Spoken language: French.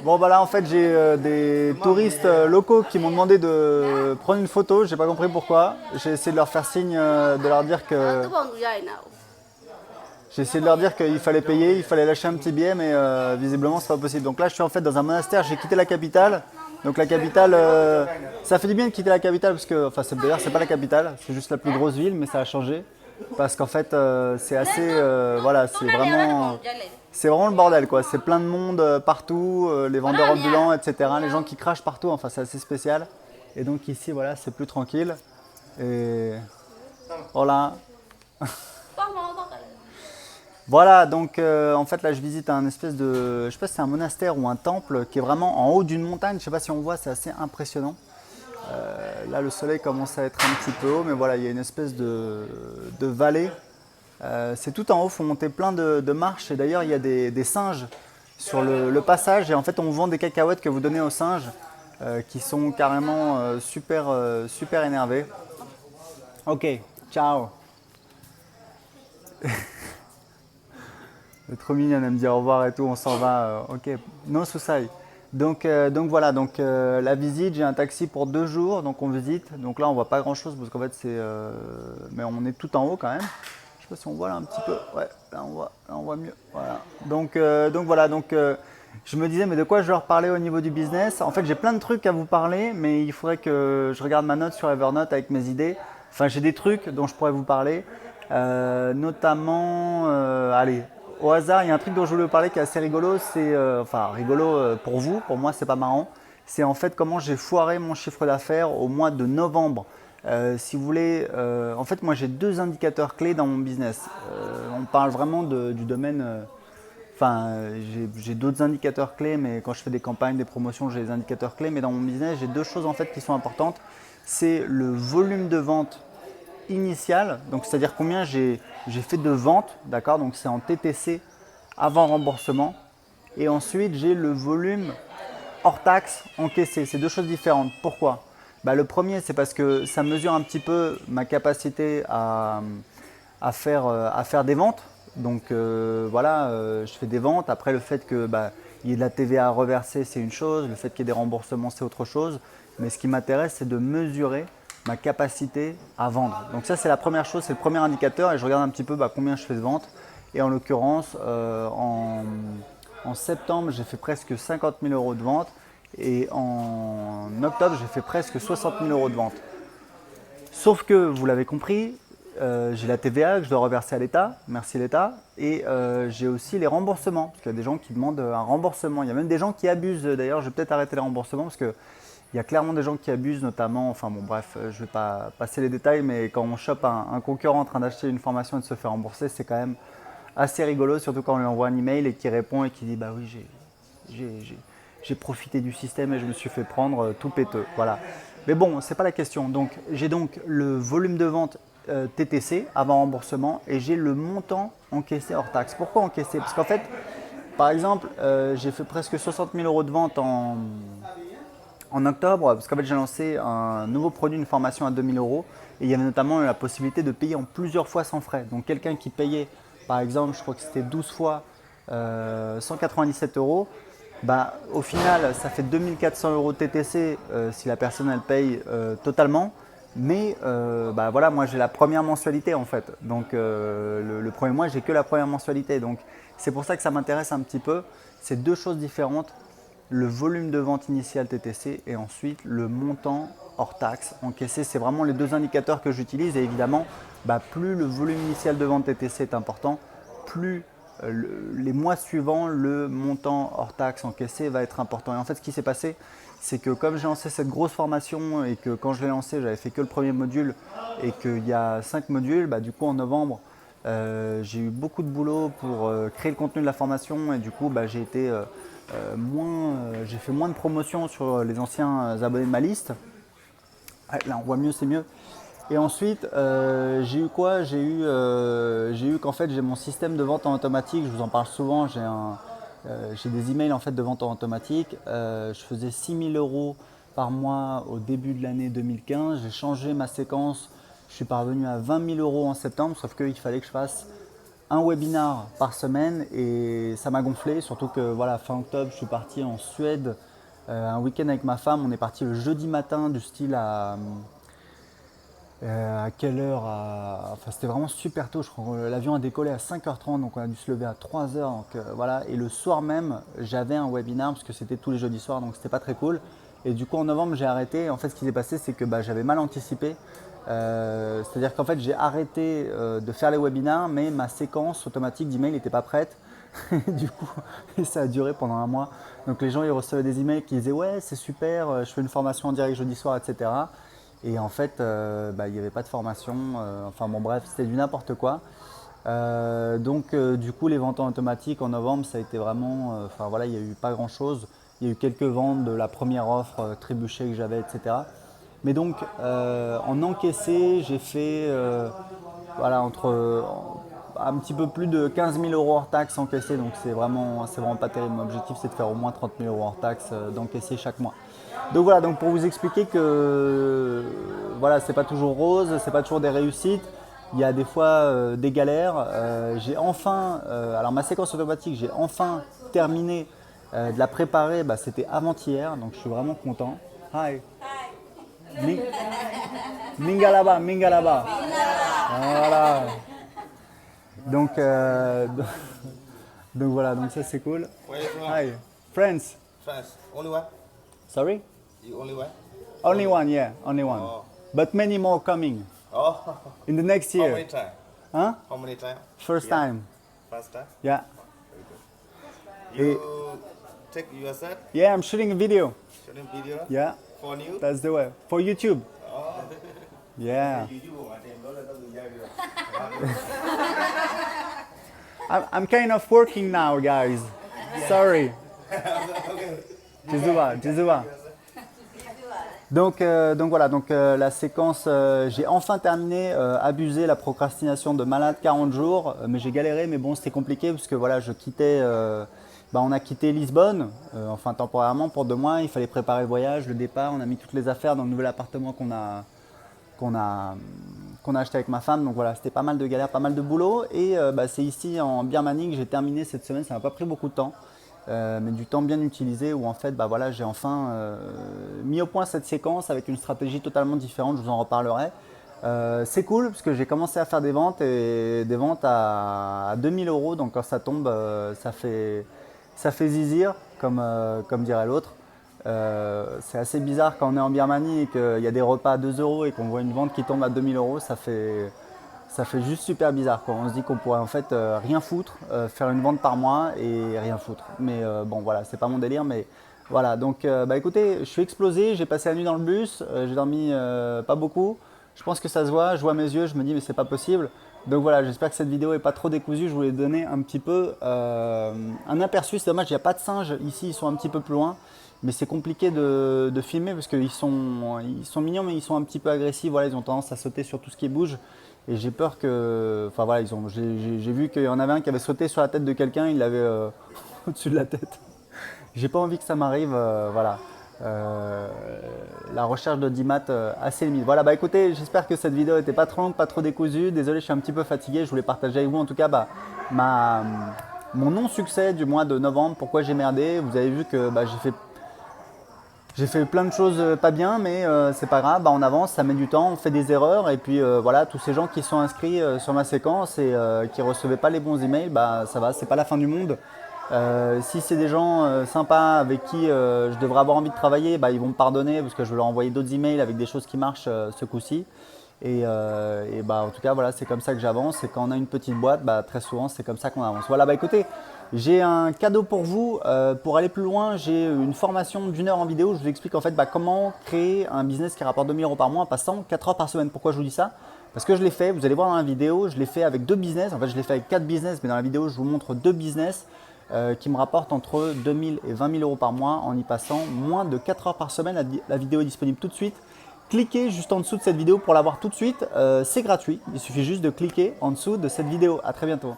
Bon bah là en fait j'ai des touristes locaux qui m'ont demandé de prendre une photo, j'ai pas compris pourquoi. J'ai essayé de leur faire signe, de leur dire que j'ai essayé de leur dire qu'il fallait payer, il fallait lâcher un petit billet, mais visiblement c'est pas possible. Donc là je suis en fait dans un monastère, j'ai quitté la capitale. Donc la capitale, ça fait du bien de quitter la capitale parce que, enfin d'ailleurs c'est pas la capitale, c'est juste la plus grosse ville, mais ça a changé parce qu'en fait c'est assez, voilà, c'est vraiment le bordel quoi. C'est plein de monde partout, les vendeurs ambulants, etc. Les gens qui crachent partout, enfin c'est assez spécial. Et donc ici voilà c'est plus tranquille. Et voilà. Voilà, donc en fait là je visite un espèce de, je sais pas si c'est un monastère ou un temple qui est vraiment en haut d'une montagne, je sais pas si on voit, c'est assez impressionnant. Là le soleil commence à être un petit peu haut, mais voilà, il y a une espèce de vallée. C'est tout en haut, il faut monter plein de marches et d'ailleurs il y a des singes sur le passage et en fait on vous vend des cacahuètes que vous donnez aux singes qui sont carrément super énervés. Ok, ciao. Elle est trop mignonne, elle me dit au revoir et tout, on s'en va. Ok, no susai. Donc voilà, donc la visite, j'ai un taxi pour 2 jours, donc on visite. Donc là, on voit pas grand chose parce qu'en fait, mais on est tout en haut quand même. Je sais pas si on voit là un petit peu. Ouais, là on voit mieux. Voilà. Donc voilà, je me disais, mais de quoi je vais leur parler au niveau du business? En fait, j'ai plein de trucs à vous parler, mais il faudrait que je regarde ma note sur Evernote avec mes idées. Enfin, j'ai des trucs dont je pourrais vous parler. Notamment, allez, au hasard, il y a un truc dont je voulais vous parler qui est assez rigolo. C'est, enfin, rigolo pour vous, pour moi, c'est pas marrant. C'est en fait comment j'ai foiré mon chiffre d'affaires au mois de novembre. Si vous voulez, en fait, moi j'ai 2 indicateurs clés dans mon business. On parle vraiment du domaine. Enfin, j'ai d'autres indicateurs clés, mais quand je fais des campagnes, des promotions, j'ai des indicateurs clés. Mais dans mon business, j'ai 2 choses en fait qui sont importantes. C'est le volume de vente initial, donc c'est-à-dire combien j'ai fait de ventes, d'accord, donc c'est en TTC avant remboursement. Et ensuite, j'ai le volume hors taxe encaissé. C'est 2 choses différentes. Pourquoi? Bah, le premier, c'est parce que ça mesure un petit peu ma capacité à faire des ventes. Donc voilà, je fais des ventes. Après, le fait que il y ait de la TVA à reverser, c'est une chose. Le fait qu'il y ait des remboursements, c'est autre chose. Mais ce qui m'intéresse, c'est de mesurer ma capacité à vendre. Donc ça, c'est la première chose, c'est le premier indicateur. Et je regarde un petit peu combien je fais de ventes. Et en l'occurrence, en septembre, j'ai fait presque 50 000 euros de ventes. Et en octobre, j'ai fait presque 60 000 euros de ventes. Sauf que, vous l'avez compris, j'ai la TVA que je dois reverser à l'État, merci l'État, et j'ai aussi les remboursements, parce qu'il y a des gens qui demandent un remboursement. Il y a même des gens qui abusent, d'ailleurs, je vais peut-être arrêter les remboursements, parce qu'il y a clairement des gens qui abusent, notamment, enfin bon bref, je ne vais pas passer les détails, mais quand on chope un concurrent en train d'acheter une formation et de se faire rembourser, c'est quand même assez rigolo, surtout quand on lui envoie un email et qu'il répond et qu'il dit bah oui, j'ai profité du système et je me suis fait prendre tout péteux. Voilà. Mais bon, c'est pas la question. Donc j'ai donc le volume de vente TTC avant remboursement et j'ai le montant encaissé hors taxe. Pourquoi encaissé? Parce qu'en fait, par exemple, j'ai fait presque 60 000 euros de vente en octobre, parce qu'en fait j'ai lancé un nouveau produit, une formation à 2000 euros, et il y avait notamment la possibilité de payer en plusieurs fois sans frais. Donc quelqu'un qui payait, par exemple, je crois que c'était 12 fois 197 euros, au final ça fait 2400 euros TTC si la personne elle paye totalement. Mais voilà, moi j'ai la première mensualité en fait. Donc le premier mois, j'ai que la première mensualité. Donc c'est pour ça que ça m'intéresse un petit peu. C'est 2 choses différentes, le volume de vente initial TTC et ensuite le montant hors taxe encaissé. C'est vraiment les 2 indicateurs que j'utilise et évidemment, plus le volume initial de vente TTC est important, plus les mois suivants, le montant hors taxe encaissé va être important. Et en fait, ce qui s'est passé, c'est que comme j'ai lancé cette grosse formation et que quand je l'ai lancé, j'avais fait que le premier module et qu'il y a 5 modules, du coup en novembre, j'ai eu beaucoup de boulot pour créer le contenu de la formation et du coup j'ai fait moins de promotions sur les anciens abonnés de ma liste. Ouais, là on voit mieux, c'est mieux. Et ensuite, j'ai eu quoi? J'ai eu qu'en fait j'ai mon système de vente en automatique. Je vous en parle souvent. J'ai des emails en fait de vente en automatique. Je faisais 6 000 euros par mois au début de l'année 2015. J'ai changé ma séquence. Je suis parvenu à 20 000 euros en septembre, sauf qu'il fallait que je fasse un webinar par semaine et ça m'a gonflé, surtout que voilà, fin octobre, je suis parti en Suède un week-end avec ma femme. On est parti le jeudi matin du style à quelle heure Enfin, c'était vraiment super tôt, je crois que l'avion a décollé à 5h30, donc on a dû se lever à 3h. Donc, voilà. Et le soir même, j'avais un webinar, parce que c'était tous les jeudis soirs, donc c'était pas très cool. Et du coup, en novembre, j'ai arrêté. En fait, ce qui s'est passé, c'est que j'avais mal anticipé. C'est-à-dire qu'en fait, j'ai arrêté de faire les webinars, mais ma séquence automatique d'email n'était pas prête. Du coup, ça a duré pendant un mois. Donc les gens, ils recevaient des emails qui disaient « Ouais, c'est super, je fais une formation en direct jeudi soir, etc. » Et en fait, il n'y avait pas de formation. Enfin bon, bref, c'était du n'importe quoi. Donc du coup, les ventes en automatique en novembre, ça a été vraiment… Enfin voilà, il n'y a eu pas grand-chose. Il y a eu quelques ventes de la première offre trébuchée que j'avais, etc. Mais donc, en encaissé, j'ai fait voilà, entre un petit peu plus de 15 000 euros hors taxes encaissés. Donc, c'est vraiment pas terrible. Mon objectif, c'est de faire au moins 30 000 euros hors taxes d'encaisser chaque mois. Donc voilà, donc pour vous expliquer que voilà, c'est pas toujours rose, c'est pas toujours des réussites. Il y a des fois des galères. J'ai enfin, alors ma séquence automatique, j'ai enfin terminé de la préparer. C'était avant-hier, donc je suis vraiment content. Hi. Mingalaba, Mingalaba. Voilà. Donc, donc voilà, donc ça c'est cool. Hi, friends. France, only one? Sorry? You only one? Only one, yeah, only one. Oh. But many more coming Oh, in the next how many year. time? Huh? How many time? First Yeah. time. First time? Yeah. You take yourself, Yeah, I'm shooting a video. shooting video Yeah, for you? that's the way. For YouTube. Yeah. I'm kind of working now, guys. Sorry. Jizuba, Jizuba. Donc voilà, la séquence, j'ai enfin terminé, abusé, la procrastination de malade 40 jours, mais j'ai galéré, mais bon c'était compliqué parce que voilà, je quittais, on a quitté Lisbonne, enfin temporairement pour 2 mois, il fallait préparer le voyage, le départ, on a mis toutes les affaires dans le nouvel appartement qu'on a acheté avec ma femme, donc voilà, c'était pas mal de galères, pas mal de boulot, et c'est ici en Birmanie que j'ai terminé cette semaine, ça m'a pas pris beaucoup de temps. Mais du temps bien utilisé où en fait voilà, j'ai enfin mis au point cette séquence avec une stratégie totalement différente, je vous en reparlerai. C'est cool parce que j'ai commencé à faire des ventes et des ventes à 2000 euros, donc quand ça tombe ça fait zizir comme dirait l'autre. C'est assez bizarre quand on est en Birmanie et qu'il y a des repas à 2 euros et qu'on voit une vente qui tombe à 2000 euros, ça fait juste super bizarre, quoi. On se dit qu'on pourrait en fait rien foutre, faire une vente par mois et rien foutre. Mais bon voilà, c'est pas mon délire, mais voilà. Donc écoutez, je suis explosé, j'ai passé la nuit dans le bus, j'ai dormi pas beaucoup. Je pense que ça se voit, je vois mes yeux, je me dis mais c'est pas possible. Donc voilà, j'espère que cette vidéo est pas trop décousue. Je voulais donner un petit peu un aperçu. C'est dommage, il n'y a pas de singes ici, ils sont un petit peu plus loin. Mais c'est compliqué de filmer parce qu'ils sont mignons, mais ils sont un petit peu agressifs. Voilà, ils ont tendance à sauter sur tout ce qui bouge. Et j'ai peur que, enfin voilà, j'ai vu qu'il y en avait un qui avait sauté sur la tête de quelqu'un, il l'avait au-dessus de la tête. J'ai pas envie que ça m'arrive, voilà. La recherche d'audimat assez limite. Voilà, écoutez, j'espère que cette vidéo n'était pas trop longue, pas trop décousue. Désolé, je suis un petit peu fatigué. Je voulais partager avec vous en tout cas mon non-succès du mois de novembre. Pourquoi j'ai merdé. Vous avez vu que j'ai fait plein de choses pas bien, mais c'est pas grave, on avance, ça met du temps, on fait des erreurs. Et puis voilà, tous ces gens qui sont inscrits sur ma séquence et qui ne recevaient pas les bons emails, ça va, c'est pas la fin du monde. Si c'est des gens sympas avec qui je devrais avoir envie de travailler, ils vont me pardonner parce que je vais leur envoyer d'autres emails avec des choses qui marchent ce coup-ci. Et en tout cas, voilà, c'est comme ça que j'avance. Et quand on a une petite boîte, très souvent, c'est comme ça qu'on avance. Voilà, écoutez, j'ai un cadeau pour vous. Pour aller plus loin, j'ai une formation d'1 heure en vidéo. Je vous explique en fait comment créer un business qui rapporte 2000 euros par mois en passant 4 heures par semaine. Pourquoi je vous dis ça? Parce que je l'ai fait, vous allez voir dans la vidéo, je l'ai fait avec 2 business. En fait, je l'ai fait avec 4 business, mais dans la vidéo, je vous montre 2 business qui me rapportent entre 2000 et 20 000 euros par mois en y passant moins de 4 heures par semaine. La vidéo est disponible tout de suite. Cliquez juste en dessous de cette vidéo pour l'avoir tout de suite. C'est gratuit. Il suffit juste de cliquer en dessous de cette vidéo. À très bientôt.